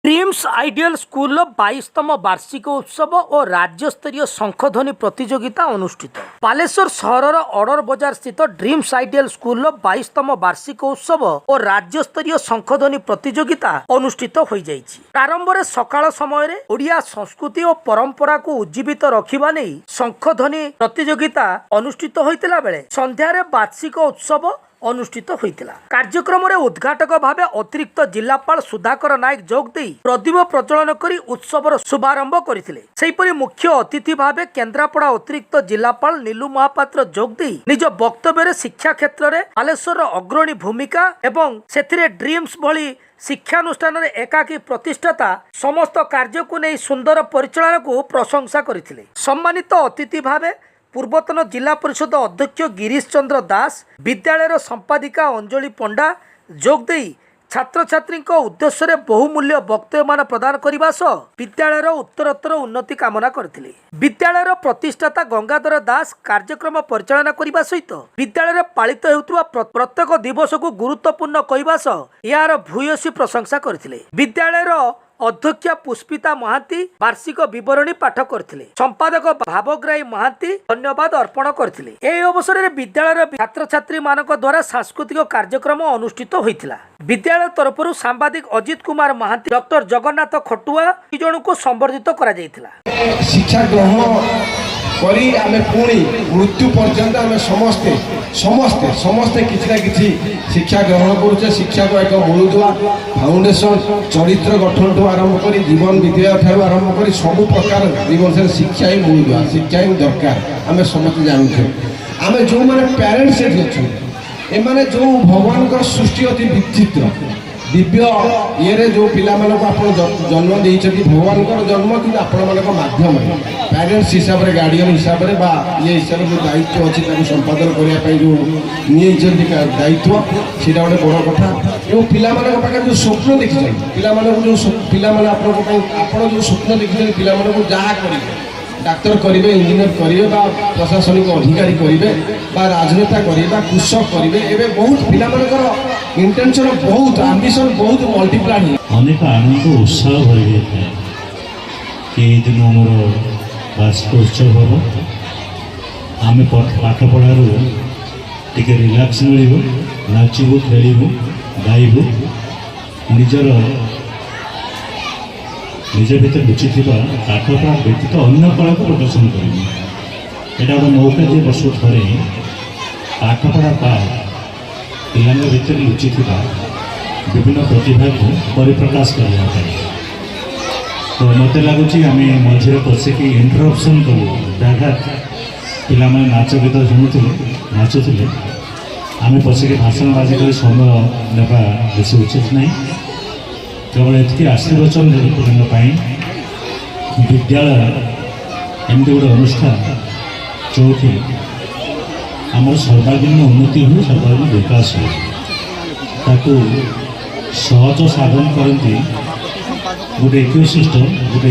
Dreams ideal school 22तम वार्षिक उत्सव और राज्यस्तरीय शंखध्वनि प्रतियोगिता अनुष्ठित। बालेश्वर सहर अडर बजार स्थित ड्रीम्स आइडियल स्कूल 22तम वार्षिक उत्सव और राज्यस्तरीय शंखध्वनि प्रतियोगिता अनुष्ठित हो जाइछि। प्रारंभ में सकाळ समय ओडिया संस्कृति और परंपरा को उज्जीवित रखिबा नै शंखध्वनि प्रतियोगिता अनुष्ठित होइतिला बेले संध्यारे वार्षिक उत्सव अनुष्ठित होइतिला। कार्यक्रम रे उद्घाटक भावे अतिरिक्त जिलापाल सुधाकर नायक जोग देई प्रदीप प्रज्वलन करी उत्सवर शुभारंभ करथिले। सेहिपरि मुख्य अतिथि भावे केन्द्रापड़ा अतिरिक्त जिलापाल नीलू महापात्र जोग देई निज वक्तव्य रे शिक्षा क्षेत्र रे बालेश्वर अग्रणी भूमिका एवं सेथिरे ड्रीम्स भली शिक्षानुष्ठान एकाकी प्रतिष्ठाता समस्त कार्य को नहीं सुंदर परिचालन को प्रशंसा करथिले। सम्मानित अतिथि भावे पूर्वतन जिला परिषद अध्यक्ष गिरीश चंद्र दास, विद्यालय संपादिका अंजलि पंडा जोग देई छात्र छात्री उद्देश्य रे बहुमूल्य वक्तव्य प्रदान करने सह विद्यालय उत्तरोत्तर उन्नति कामना करथिले। विद्यालय प्रतिष्ठाता गंगाधर दास कार्यक्रम परिचालना करने सहित विद्यालय पालित हेउथुवा प्रत्येक दिवस को गुरुत्वपूर्ण कहवा सह यार भूयसी प्रशंसा करथिले। विद्यालय अध्यक्षा पुष्पिता महांती वार्षिक विवरणी पाठ करथिले। संपादक भावग्राही महांती धन्यवाद अर्पण करथिले। एही अवसर में विद्यालय छात्र छात्री मानक द्वारा सांस्कृतिक कार्यक्रम अनुष्ठित होइतिला। विद्यालय तरफरु सांबादिक अजित कुमार महांती, डॉक्टर जगन्नाथ खटुआ जन को संबर्धित करा जायतिला। शिक्षा ग्रहण करी आमे पुणी मृत्यु पर्यंत आमे समस्ते समस्ते समस्ते किछि ना किछि शिक्षा ग्रहण करूचे। शिक्षा को एक मूलदुआ फाउंडेशन चरित्र गठन ठू आरंभ करी जीवन विद्या ठारू आरंभ करी सब प्रकार जीवन से शिक्षा ही मूलदुआ, शिक्षा ही दरकार। आमे समस्त जानूचे आमे जो माने पेरेंट्स अच्छे ए माने जो भगवान का सृष्टि अति विचित्र दिव्य ये जो पिला मानक आप जन्म देइछथि भगवान का जन्म कि आपण मानक माध्यम पेरेंट्स हिसाब रे गार्डियन हिसाब रे बा ये हिसाब जो दायित्व अछि ताको संपादन करिया पई जो नियैछथि दायित्व सेटा गोटे बड़ कथा। एवं पिला मानक पाखे जो स्वप्न देखिछथि पिला मानक जो पिला माने आपण जो स्वप्न देखिछथि पिला मानक जहा करिवे डाक्तर करेंगे, इंजीनियर करेंगे, प्रशासनिक अधिकारी करेंगे, राजनेता करेंगे, कृषक करेंगे। एवं बहुत पिलाମାନଙ୍କର इंटेंशन बहुत आंबिशन बहुत मल्टीप्लाय अनेक आनंद उत्साह भरी जाए कि दिन आम वार्षिक उत्सव हम आम पाठ पढ़ार टे रिलैक्स मिल नाचबू खेलू गायबू निजर निज भर लुचि पाठपढ़ा व्यतीत अन्य कला को प्रदर्शन करेंगे। यहाँ गोटे मौका जे वर्ष थे पाठपढ़ा पिला भर लुचि विभिन्न प्रतिभा को परिप्रकाश करने। तो मत लगुच आम मझे पशिकी इंटरप्शन कलु व्याघात पिला नाच गीत शुणुले नाचुले आम पशिकी भाषण बाजी कर समय नेबा बेसी उचित नहीं। केवल एति आशीर्वचन पिलांपाई विद्यालय एमती गोटे अनुष्ठान जो आम सर्वांगीन उन्नति हो सर्वांगीन विकास हो ताकू सहज साधन करती गोटे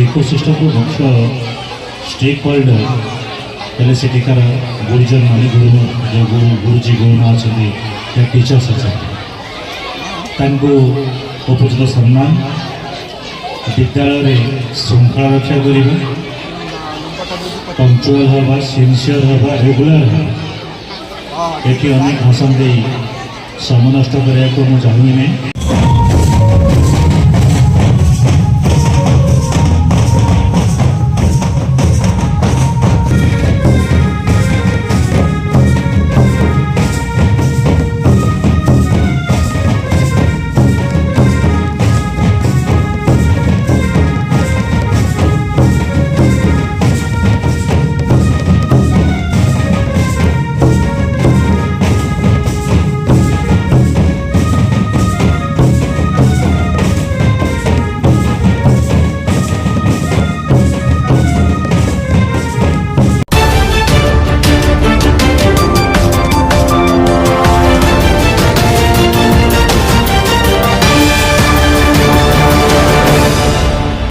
इकोसिस्टम को मुख्य स्टेक होल्डर पहले सेठिकार गुरुजन मान गुरु गुरुजी गुरुमा अच्छा टीचर्स अच्छा उपयुक्त सम्मान विद्यालय श्रृंखला रक्षा करवा पंक्चुअल हवा सिनसीयर हवा रेगुलर हवा ये अनेक भाषण दे समय नष्ट करने को मुझे चाहूँगी नहीं।